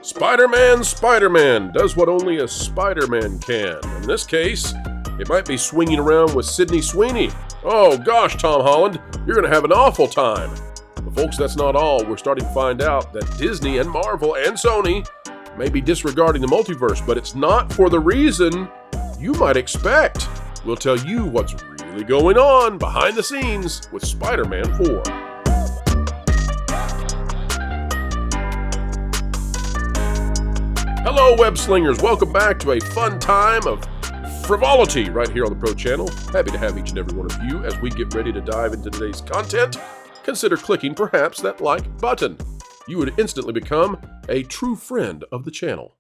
Spider-Man does what only a Spider-Man can. In this case, it might be swinging around with Sydney Sweeney. Oh gosh, Tom Holland, you're going to have an awful time. But folks, that's not all. We're starting to find out that Disney and Marvel and Sony may be disregarding the multiverse, but it's not for the reason you might expect. We'll tell you what's really going on behind the scenes with Spider-Man 4. Hello, web slingers. Welcome back to a fun time of frivolity right here on the Pro Channel. Happy to have each and every one of you as we get ready to dive into today's content. Consider clicking perhaps that like button. You would instantly become a true friend of the channel.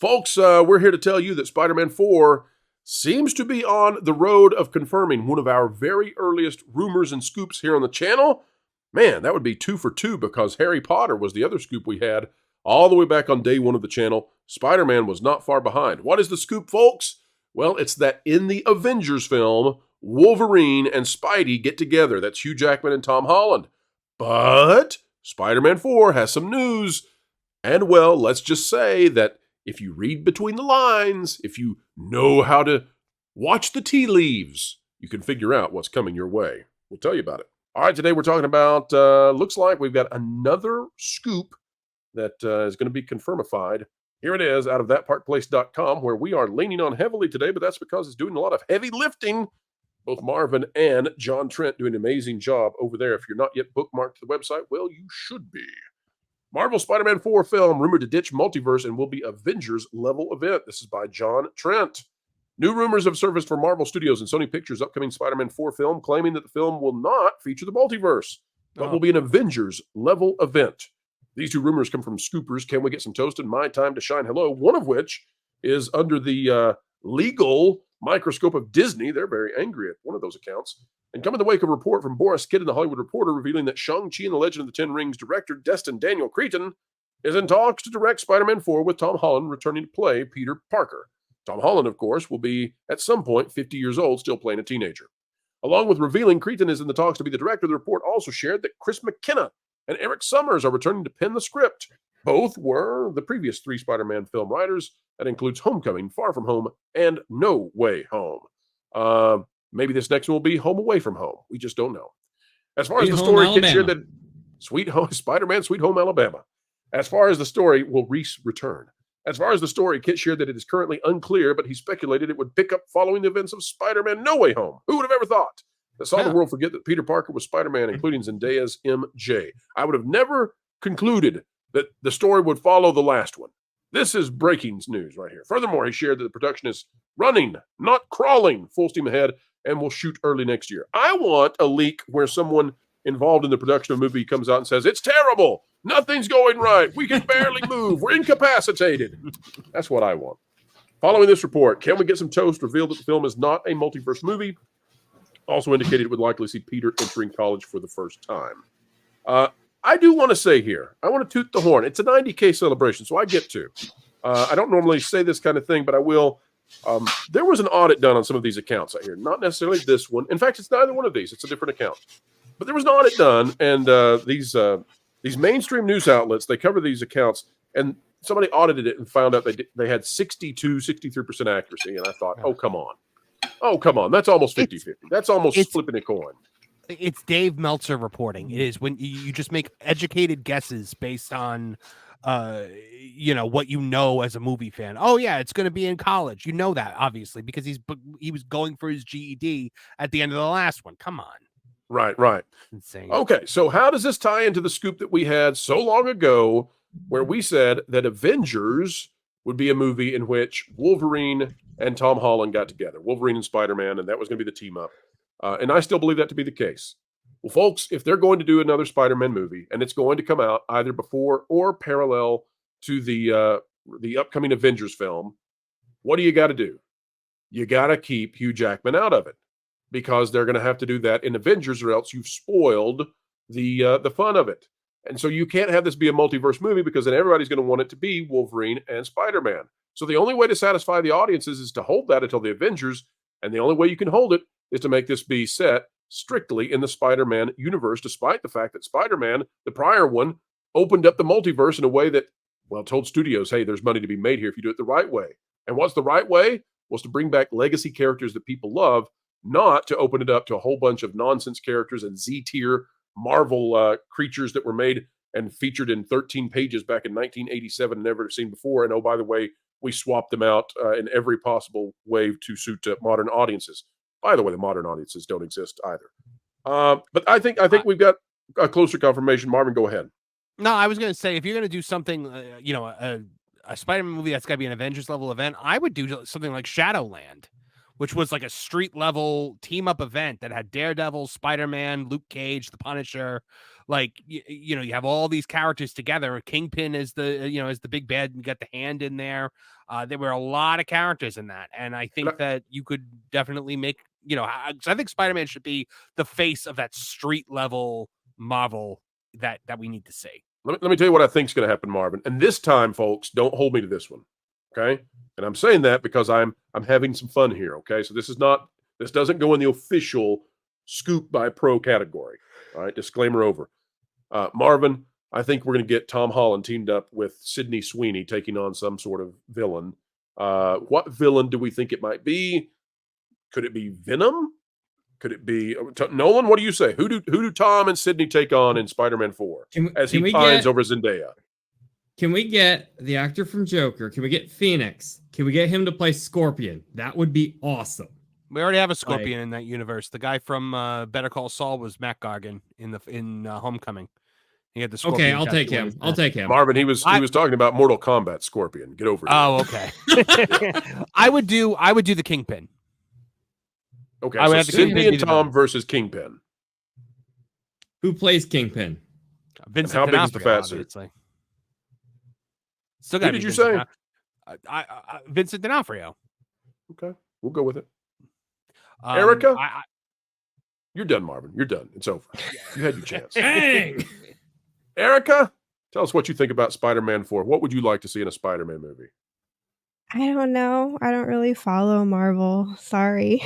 Folks, we're here to tell you that Spider-Man 4 seems to be on the road of confirming one of our very earliest rumors and scoops here on the channel. Man, that would be 2 for 2 because Harry Potter was the other scoop we had all the way back on day 1 of the channel. Spider-Man was not far behind. What is the scoop, folks? Well, it's that in the Avengers film, Wolverine and Spidey get together. That's Hugh Jackman and Tom Holland. But Spider-Man 4 has some news. And, well, let's just say that if you read between the lines, if you know how to watch the tea leaves, you can figure out what's coming your way. We'll tell you about it. All right, today we're talking about, looks like we've got another scoop that is going to be confirmified. Here it is out of thatpartplace.com, where we are leaning on heavily today, but that's because it's doing a lot of heavy lifting. Both Marvin and John Trent doing an amazing job over there. If you're not yet bookmarked to the website, well, you should be. Marvel Spider-Man 4 film rumored to ditch multiverse and will be Avengers-level event. This is by John Trent. New rumors have surfaced for Marvel Studios and Sony Pictures' upcoming Spider-Man 4 film, claiming that the film will not feature the multiverse, but will be an Avengers-level event. These two rumors come from scoopers. Can we get some toast and My Time to Shine Hello? One of which is under the legal microscope of Disney. They're very angry at one of those accounts. And come in the wake of a report from Boris Kidd in the Hollywood Reporter revealing that Shang-Chi and the Legend of the Ten Rings director Destin Daniel Cretton is in talks to direct Spider-Man 4 with Tom Holland returning to play Peter Parker. Tom Holland, of course, will be at some point 50 years old, still playing a teenager. Along with revealing Cretton is in the talks to be the director, the report also shared that Chris McKenna and Eric Summers are returning to pen the script. Both were the previous 3 Spider-Man film writers. That includes Homecoming, Far From Home, and No Way Home. Maybe this next one will be Home Away From Home. We just don't know. As far as the story, Kit shared that Sweet Home, Spider-Man, Sweet Home Alabama. As far as the story, will Reese return? As far as the story, Kit shared that it is currently unclear, but he speculated it would pick up following the events of Spider-Man No Way Home. Who would have ever thought? That saw the world forget that Peter Parker was Spider-Man, including Zendaya's MJ. I would have never concluded that the story would follow the last one. This is breaking news right here. Furthermore, he shared that the production is running, not crawling, full steam ahead, and will shoot early next year. I want a leak where someone involved in the production of a movie comes out and says, it's terrible. Nothing's going right. We can barely move. We're incapacitated. That's what I want. Following this report, can we get some toast? Revealed that the film is not a multiverse movie. Also indicated it would likely see Peter entering college for the first time. I do want to say here, I want to toot the horn. It's a 90K celebration, so I get to. I don't normally say this kind of thing, but I will. There was an audit done on some of these accounts out here. Not necessarily this one. In fact, it's neither one of these. It's a different account. But there was an audit done, and these mainstream news outlets, they cover these accounts, and somebody audited it and found out they had 62, 63% accuracy. And I thought, oh, come on. Oh, come on. That's almost 50-50. That's almost flipping a coin. It's Dave Meltzer reporting. It is when you just make educated guesses based on, what you know as a movie fan. Oh, yeah, it's going to be in college. You know that, obviously, because he was going for his GED at the end of the last one. Come on. Right. Insane. Okay, so how does this tie into the scoop that we had so long ago where we said that Avengers would be a movie in which Wolverine and Tom Holland got together, Wolverine and Spider-Man, and that was going to be the team up. And I still believe that to be the case. Well, folks, if they're going to do another Spider-Man movie, and it's going to come out either before or parallel to the upcoming Avengers film, what do you got to do? You got to keep Hugh Jackman out of it, because they're going to have to do that in Avengers, or else you've spoiled the fun of it. And so you can't have this be a multiverse movie, because then everybody's going to want it to be Wolverine and Spider-Man. So the only way to satisfy the audiences is to hold that until the Avengers, and the only way you can hold it is to make this be set strictly in the Spider-Man universe, despite the fact that Spider-Man, the prior one, opened up the multiverse in a way that Well, told studios, hey, there's money to be made here if you do it the right way. And what's the right way? Was to bring back legacy characters that people love, not to open it up to a whole bunch of nonsense characters and Z-tier Marvel creatures that were made and featured in 13 pages back in 1987 and never seen before. And oh, by the way, we swapped them out in every possible way to suit modern audiences. By the way, the modern audiences don't exist either. But I think we've got a closer confirmation. Marvin, go ahead. No, I was going to say, if you're going to do something, a Spider-Man movie that's got to be an Avengers level event, I would do something like Shadowland, which was like a street level team up event that had Daredevil, Spider-Man, Luke Cage, the Punisher. Like, you have all these characters together. Kingpin is the big bad, and you got the Hand in there. There were a lot of characters in that. And I think that you could definitely make, I think Spider-Man should be the face of that street level Marvel that we need to see. Let me tell you what I think is going to happen, Marvin. And this time, folks, don't hold me to this one, okay? And I'm saying that because I'm having some fun here, okay? So this doesn't go in the official Scoop by Pro category. All right, disclaimer over. Marvin, I think we're going to get Tom Holland teamed up with Sydney Sweeney taking on some sort of villain. What villain do we think it might be? Could it be Venom? Could it be Nolan? What do you say? Who do Tom and Sydney take on in Spider-Man 4 as he pines over Zendaya? Can we get the actor from Joker? Can we get Phoenix? Can we get him to play Scorpion? That would be awesome. We already have a Scorpion in that universe. The guy from Better Call Saul was Matt Gargan in Homecoming. He had the Scorpion. Okay, I'll take him. I'll take him. Marvin, he was talking about Mortal Kombat Scorpion. Get over it. Oh, okay. I would do the Kingpin. Okay, so Sydney and Tom versus Kingpin. Who plays Kingpin? Vincent how big is the fat suit? Still got. Who did you say? Vincent D'Onofrio. Okay, we'll go with it. Erika, you're done, Marvin. You're done. It's over. You had your chance. Dang. Erika, tell us what you think about Spider-Man 4. What would you like to see in a Spider-Man movie? I don't know. I don't really follow Marvel. Sorry.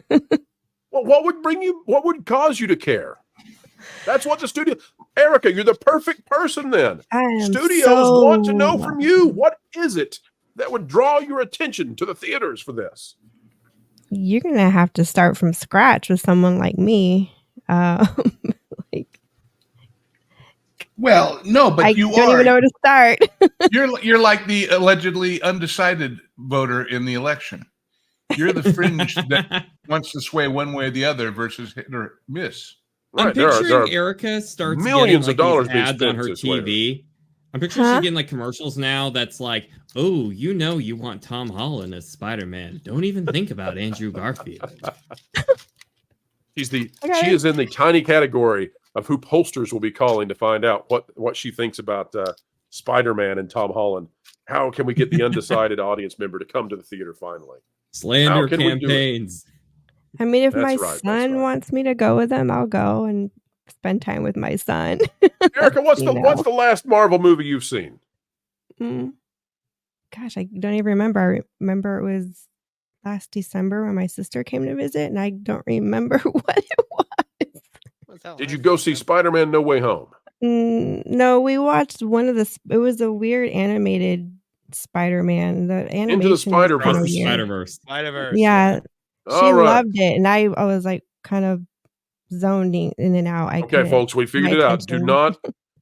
Well, what would cause you to care? That's what the studio. Erika, you're the perfect person then. Studios want to know from you, what is it that would draw your attention to the theaters for this? You're going to have to start from scratch with someone like me. Well, no, but I don't even know where to start. You're like the allegedly undecided voter in the election. You're the fringe that wants to sway one way or the other versus hit or miss. Right, I'm picturing Erika starts millions getting, of dollars ads on her TV. I'm picturing she's getting like commercials now that's like, oh, you want Tom Holland as Spider-Man. Don't even think about Andrew Garfield. She is in the tiny category of who pollsters will be calling to find out what she thinks about Spider-Man and Tom Holland. How can we get the undecided audience member to come to the theater finally? Slander campaigns. I mean, if my son wants me to go with him, I'll go and spend time with my son. Erika, what's the last Marvel movie you've seen? Gosh, I don't even remember. I remember it was last December when my sister came to visit, and I don't remember what it was. Did you go see Spider-Man No Way Home? No, we watched it was a weird animated Spider-Man. The animation Into the Spider-Verse. Yeah. She loved it, and I was like kind of zoning in and out. Okay, folks, we figured it out. Do not.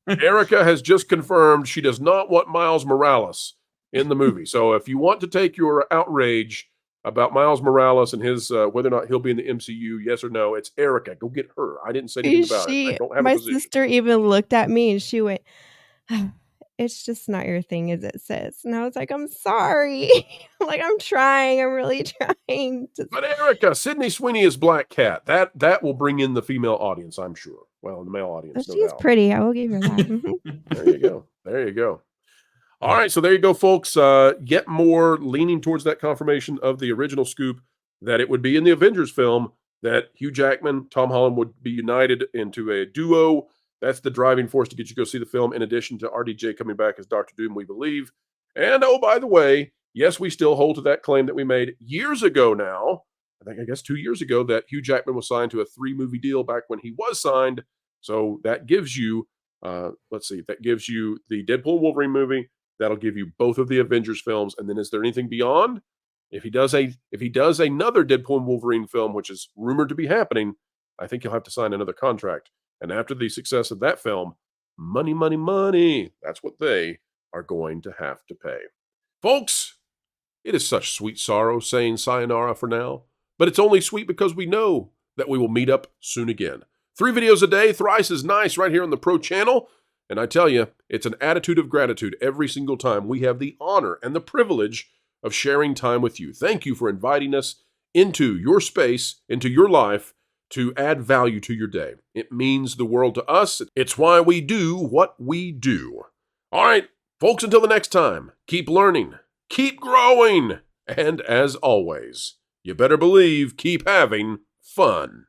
Erika has just confirmed she does not want Miles Morales in the movie. So if you want to take your outrage about Miles Morales and his whether or not he'll be in the MCU, yes or no, it's Erika. Go get her. I didn't say anything about it. I don't have my a position. Sister even looked at me and she went, it's just not your thing, is it, sis? And I was like, I'm sorry. Like, I'm trying. I'm really trying. But Erika, Sydney Sweeney is Black Cat. That will bring in the female audience, I'm sure. Well, the male audience. She's pretty. I will give her that. There you go. There you go. All right, so there you go, folks. Yet more leaning towards that confirmation of the original scoop that it would be in the Avengers film that Hugh Jackman, Tom Holland would be united into a duo. That's the driving force to get you to go see the film, in addition to RDJ coming back as Dr. Doom, we believe. And, oh, by the way, yes, we still hold to that claim that we made years ago now, I guess 2 years ago, that Hugh Jackman was signed to a 3-movie deal back when he was signed. So that gives you, that gives you the Deadpool and Wolverine movie, That'll give you both of the Avengers films. And then is there anything beyond? If he does another Deadpool and Wolverine film, which is rumored to be happening, I think he'll have to sign another contract. And after the success of that film, money, money, money. That's what they are going to have to pay. Folks, it is such sweet sorrow saying sayonara for now, but it's only sweet because we know that we will meet up soon again. 3 videos a day, thrice as nice right here on the Pro Channel. And I tell you, it's an attitude of gratitude every single time we have the honor and the privilege of sharing time with you. Thank you for inviting us into your space, into your life, to add value to your day. It means the world to us. It's why we do what we do. All right, folks, until the next time, keep learning, keep growing, and as always, you better believe, keep having fun.